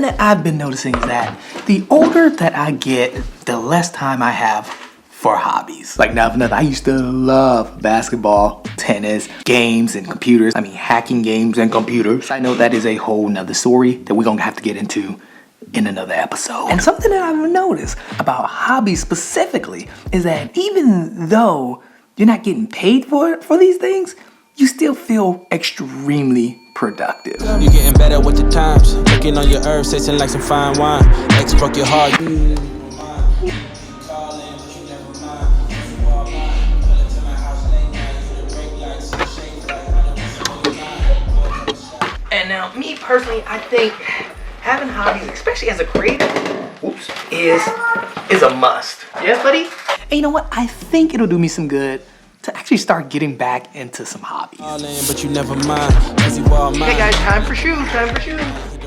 that I've been noticing is that the older that I get, the less time I have for hobbies. Like now, I used to love basketball, tennis, games, and computers. I mean, hacking games and computers. I know that is a whole nother story that we're gonna have to get into in another episode. And something that I've noticed about hobbies specifically is that even though you're not getting paid for these things, you still feel extremely productive. You're getting better with the times. Looking on your herbs, tasting like some fine wine. Ex broke your heart. And now, me personally, I think having hobbies, especially as a creator, is a must. Yes, buddy? And you know what? I think it'll do me some good to actually start getting back into some hobbies. But you never mind. Hey guys, time for shoes,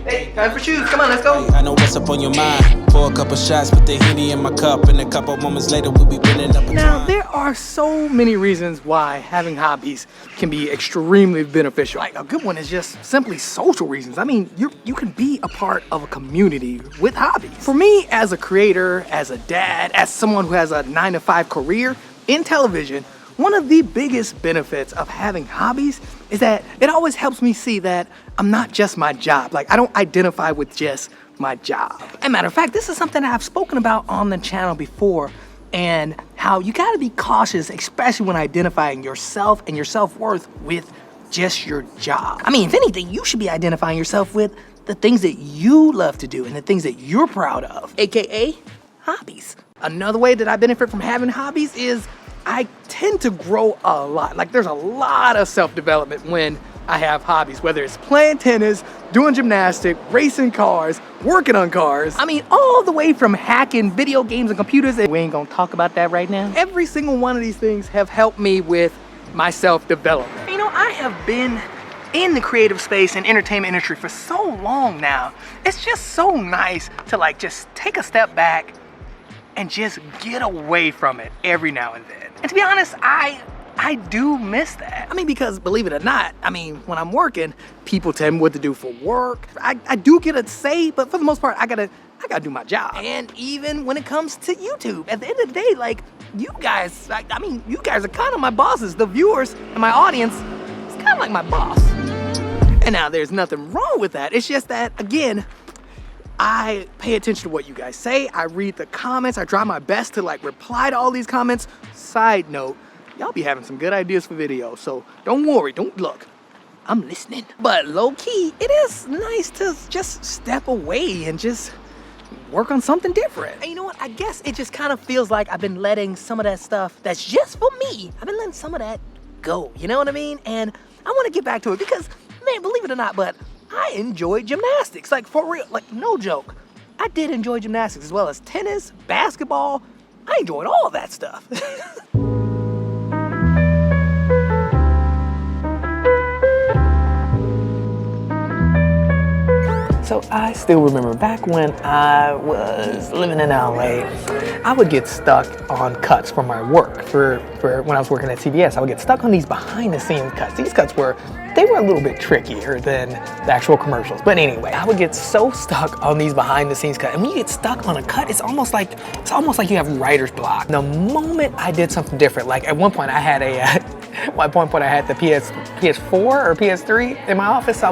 Hey, time for shoes, come on, let's go. I know what's up on your mind. Pour a couple shots, put the Henny in my cup, and a couple moments later we'll be bending up. Now, there are so many reasons why having hobbies can be extremely beneficial. Like, a good one is just simply social reasons. I mean, you can be a part of a community with hobbies. For me, as a creator, as a dad, as someone who has a 9-to-5 career in television, one of the biggest benefits of having hobbies is that it always helps me see that I'm not just my job. Like, I don't identify with just my job. As a matter of fact, this is something that I've spoken about on the channel before, and how you gotta be cautious, especially when identifying yourself and your self-worth with just your job. I mean, if anything, you should be identifying yourself with the things that you love to do and the things that you're proud of, AKA hobbies. Another way that I benefit from having hobbies is I tend to grow a lot. Like, there's a lot of self-development when I have hobbies, whether it's playing tennis, doing gymnastics, racing cars, working on cars. I mean, all the way from hacking video games and computers, and we ain't gonna talk about that right now. Every single one of these things have helped me with my self-development. You know, I have been in the creative space and entertainment industry for so long now. It's just so nice to like just take a step back and just get away from it every now and then. And to be honest, I do miss that. I mean, because believe it or not, I mean, when I'm working, people tell me what to do for work. I do get a say, but for the most part, I gotta do my job. And even when it comes to YouTube, at the end of the day, like, you guys, I mean, you guys are kind of my bosses. The viewers and my audience is kind of like my boss. And now there's nothing wrong with that. It's just that, again, I pay attention to what you guys say. I read the comments. I try my best to like reply to all these comments. Side note, y'all be having some good ideas for videos, so don't worry, don't look. I'm listening. But low key, it is nice to just step away and just work on something different. And you know what? I guess it just kind of feels like I've been letting some of that stuff that's just for me, I've been letting some of that go. You know what I mean? And I want to get back to it because, man, believe it or not, but I enjoy gymnastics, like for real, like no joke. I did enjoy gymnastics as well as tennis, basketball. I enjoyed all of that stuff. So I still remember back when I was living in LA, I would get stuck on cuts for my work. For when I was working at CBS, I would get stuck on these behind the scenes cuts. These cuts were a little bit trickier than the actual commercials. But anyway, I would get so stuck on these behind the scenes cuts. And when you get stuck on a cut, it's almost like you have writer's block. The moment I did something different, like at one point I had the PS4 or PS3 in my office. I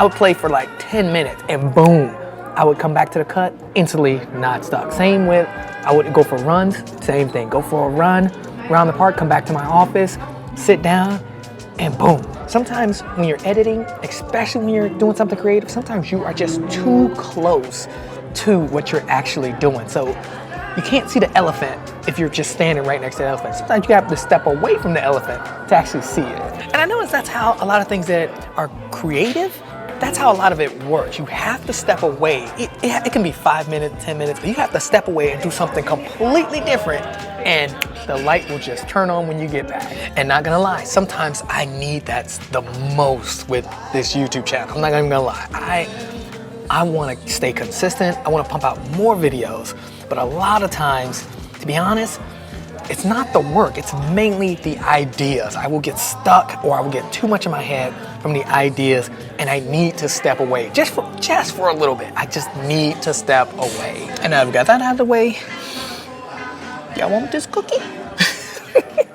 would play for like 10 minutes and boom, I would come back to the cut, instantly not stuck. Same with, I would go for runs, same thing. Go for a run around the park, come back to my office, sit down, and boom. Sometimes when you're editing, especially when you're doing something creative, sometimes you are just too close to what you're actually doing. So you can't see the elephant if you're just standing right next to the elephant. Sometimes you have to step away from the elephant to actually see it. And I notice that's how a lot of things that are creative, that's how a lot of it works. You have to step away. It can be 5 minutes, 10 minutes, but you have to step away and do something completely different, and the light will just turn on when you get back. And not gonna lie, sometimes I need that the most with this YouTube channel. I'm not even gonna lie. I wanna stay consistent. I wanna pump out more videos, but a lot of times, to be honest, it's not the work, it's mainly the ideas. I will get stuck or I will get too much in my head from the ideas and I need to step away just for a little bit. I just need to step away. And now I've got that out of the way. Y'all want this cookie?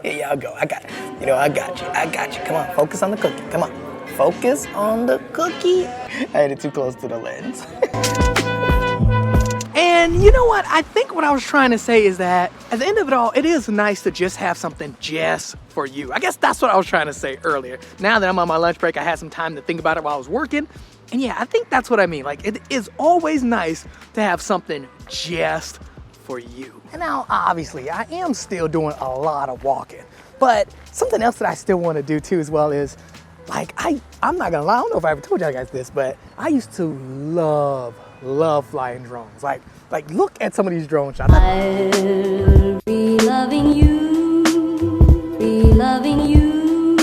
Here y'all go. I got it. You know, I got you. I got you. Come on, focus on the cookie. Come on. Focus on the cookie. I had it too close to the lens. And you know what? I think what I was trying to say is that at the end of it all, it is nice to just have something just for you. I guess that's what I was trying to say earlier. Now that I'm on my lunch break, I had some time to think about it while I was working. And yeah, I think that's what I mean. Like, it is always nice to have something just for you. And now, obviously, I am still doing a lot of walking. But something else that I still want to do too as well is, like, I'm not gonna lie, I don't know if I ever told y'all guys this, but I used to love flying drones. Like look at some of these drone shots. I'll be loving you, be loving you,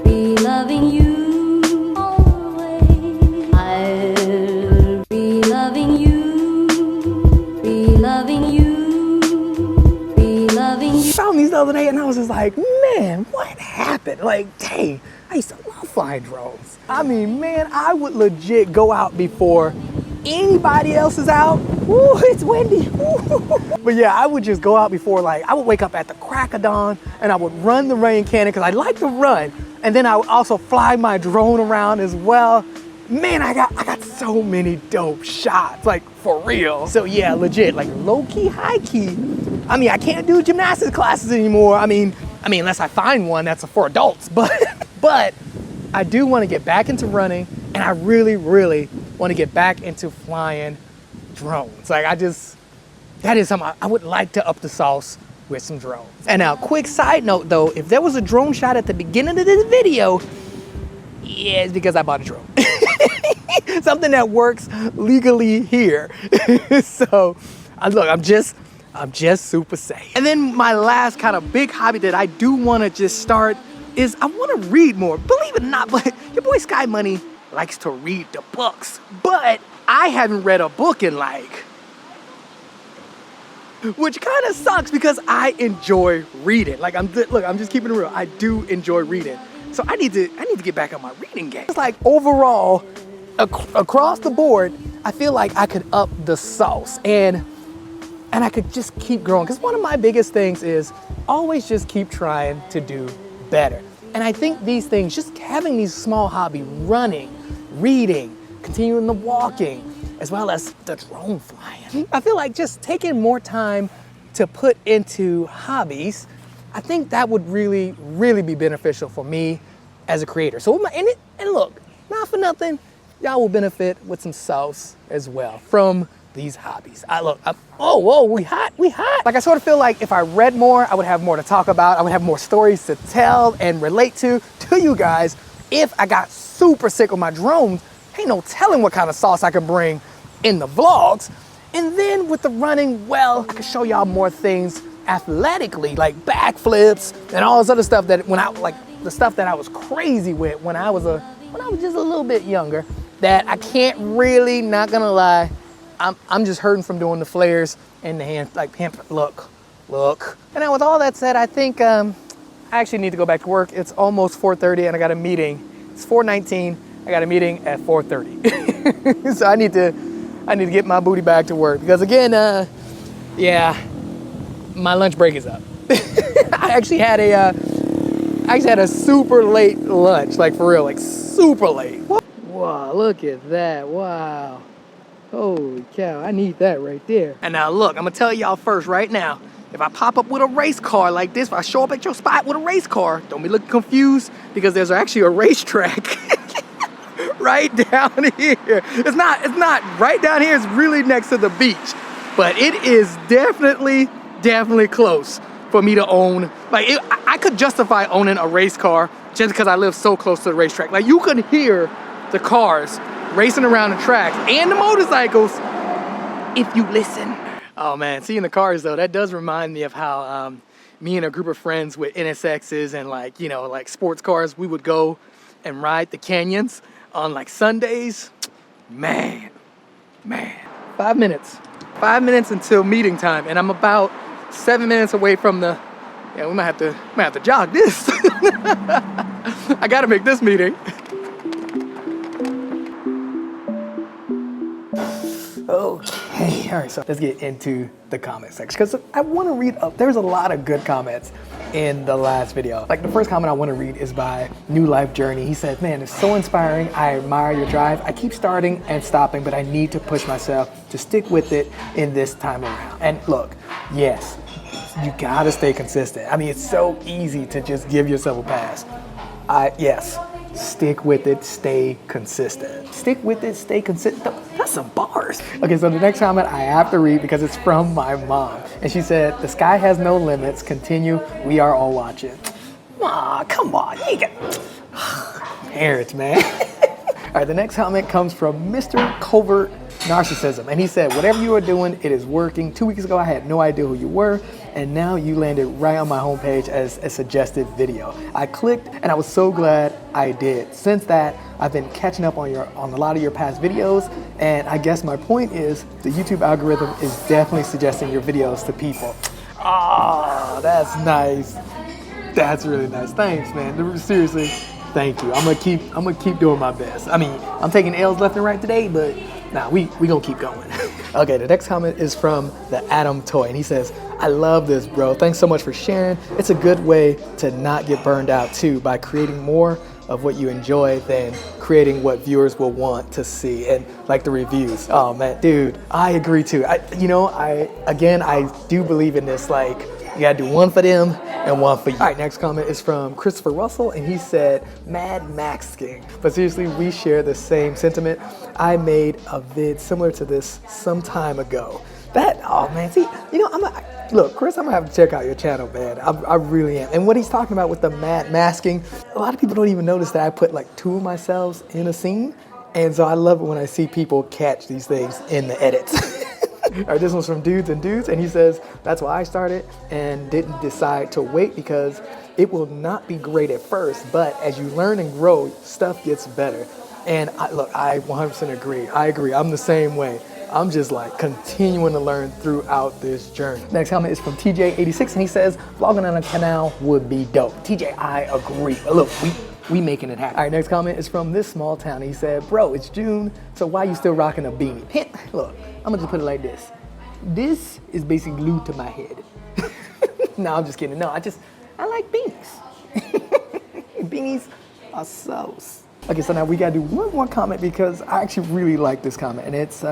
be loving you always. I'll be loving you, be loving you, be loving you. I found these the other day and I was just like, man, what happened? Like, dang, I used to love flying drones. I mean, man, I would legit go out before anybody else is out. Ooh, it's windy. Ooh. But yeah, I would just go out before, like, I would wake up at the crack of dawn and I would run the rain cannon because I like to run. And then I would also fly my drone around as well. Man, I got so many dope shots, like, for real. So yeah, legit, like, low-key, high-key. I mean, I can't do gymnastics classes anymore. I mean, unless I find one that's for adults, but I do want to get back into running, and I really, really want to get back into flying drones. Like, that is something I would like to up the sauce with some drones. And now, quick side note though, if there was a drone shot at the beginning of this video, yeah, it's because I bought a drone. Something that works legally here. So, look, I'm just super safe. And then my last kind of big hobby that I do want to just start is I want to read more. Believe it or not, but your boy Sky Money likes to read the books. But I haven't read a book in which kind of sucks because I enjoy reading. Like, I'm just keeping it real. I do enjoy reading. So I need to get back on my reading game. It's like overall, across the board, I feel like I could up the sauce and I could just keep growing. Because one of my biggest things is always just keep trying to do better. And I think these things, just having these small hobbies, running, reading, continuing the walking, as well as the drone flying. I feel like just taking more time to put into hobbies, I think that would really, really be beneficial for me as a creator. So, and look, not for nothing, y'all will benefit with some sauce as well from these hobbies. Whoa, we hot. Like, I sort of feel like if I read more, I would have more to talk about. I would have more stories to tell and relate to you guys. If I got super sick with my drones, ain't no telling what kind of sauce I could bring in the vlogs. And then with the running, well, I could show y'all more things athletically, like backflips and all this other stuff that the stuff that I was crazy with when I was just a little bit younger, that I can't really, not gonna lie, I'm just hurting from doing the flares and the hand, look. And now with all that said, I think I actually need to go back to work. It's almost 4:30 and I got a meeting. It's 4:19, I got a meeting at 4:30. So I need to get my booty back to work because again, yeah, my lunch break is up. I actually had a super late lunch, like for real, like super late. Wow, look at that, wow. Holy cow, I need that right there. And now look, I'm gonna tell y'all first right now, if I pop up with a race car like this, if I show up at your spot with a race car, don't be looking confused because there's actually a racetrack right down here. It's not right down here, it's really next to the beach. But it is definitely close for me to own. Like, I could justify owning a race car just because I live so close to the racetrack. Like, you could hear the cars racing around the track and the motorcycles if you listen. Oh man, seeing the cars though, that does remind me of how me and a group of friends with NSXs and like sports cars, we would go and ride the canyons on like Sundays. Man. 5 minutes until meeting time, and I'm about 7 minutes away from the. Yeah, we might have to jog this. I gotta make this meeting. All right, so let's get into the comment section because I want to read. There's a lot of good comments in the last video. Like the first comment I want to read is by New Life Journey. He said, "Man, it's so inspiring. I admire your drive. I keep starting and stopping, but I need to push myself to stick with it in this time around." And look, yes, you gotta stay consistent. I mean, it's so easy to just give yourself a pass. Yes. Stick with it, stay consistent. Stick with it, stay consistent. That's some bars. Okay, so the next comment I have to read because it's from my mom. And she said, "The sky has no limits. Continue. We are all watching." Aw, come on. You got parents, man. All right, the next comment comes from Mr. Covert Narcissism. And he said, "Whatever you are doing, it is working. 2 weeks ago, I had no idea who you were. And now you landed right on my homepage as a suggested video. I clicked and I was so glad I did. Since that, I've been catching up on a lot of your past videos. And I guess my point is the YouTube algorithm is definitely suggesting your videos to people." Oh, that's nice. That's really nice. Thanks, man. Seriously, thank you. I'm gonna keep doing my best. I mean, I'm taking L's left and right today, but nah, we gonna keep going. Okay, the next comment is from the Adam Toy, and he says, "I love this, bro. Thanks so much for sharing. It's a good way to not get burned out too by creating more of what you enjoy than creating what viewers will want to see." And like the reviews. Oh man, dude, I agree too. I do believe in this, like, you gotta do one for them and one for you. All right, next comment is from Christopher Russell, and he said, "Mad Maxing." But seriously, we share the same sentiment. I made a vid similar to this some time ago. Oh man, see, look, Chris, I'm gonna have to check out your channel, man. I really am. And what he's talking about with the mad masking, a lot of people don't even notice that I put like two of myself in a scene. And so I love it when I see people catch these things in the edits. All right, this one's from Dudes and Dudes, and he says, "That's why I started and didn't decide to wait because it will not be great at first, but as you learn and grow, stuff gets better." And I 100% agree. I agree. I'm the same way. I'm just like continuing to learn throughout this journey. Next comment is from TJ86, and he says, "Vlogging on a canal would be dope." TJ, I agree. Look, we making it happen. All right, next comment is from This Small Town. He said, "Bro, it's June, so why you still rocking a beanie?" Look, I'm gonna just put it like this. This is basically glued to my head. No, I'm just kidding. No, I like beanies. Beanies are so. Okay, so now we gotta do one more comment because I actually really like this comment, and it's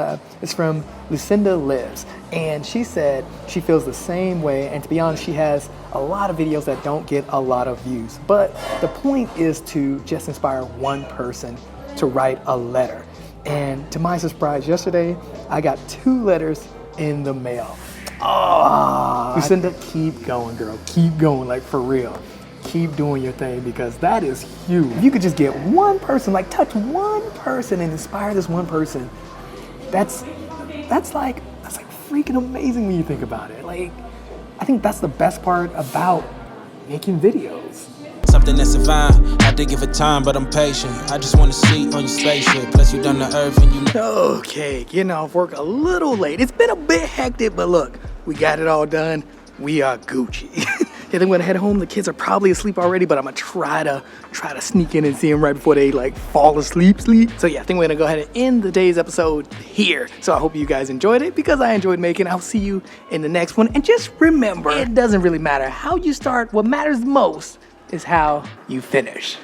from Lucinda Lives, and she said she feels the same way, and to be honest, she has a lot of videos that don't get a lot of views, but the point is to just inspire one person to write a letter. And to my surprise, yesterday I got 2 letters in the mail. Oh, Lucinda, keep going, girl. Keep going, like for real. Keep doing your thing because that is huge. If you could just get one person, like touch one person and inspire this one person, that's like freaking amazing when you think about it. Like, I think that's the best part about making videos. Something that's divine. Had to give it time, but I'm patient. I just want to see on your spaceship. Plus you done the earth and you know. Okay, getting off work a little late. It's been a bit hectic, but look, we got it all done. We are Gucci. Yeah, then we're gonna head home. The kids are probably asleep already, but I'm gonna try to sneak in and see them right before they like fall asleep. So yeah, I think we're gonna go ahead and end the day's episode here. So I hope you guys enjoyed it because I enjoyed making it. I'll see you in the next one. And just remember, it doesn't really matter how you start. What matters most is how you finish.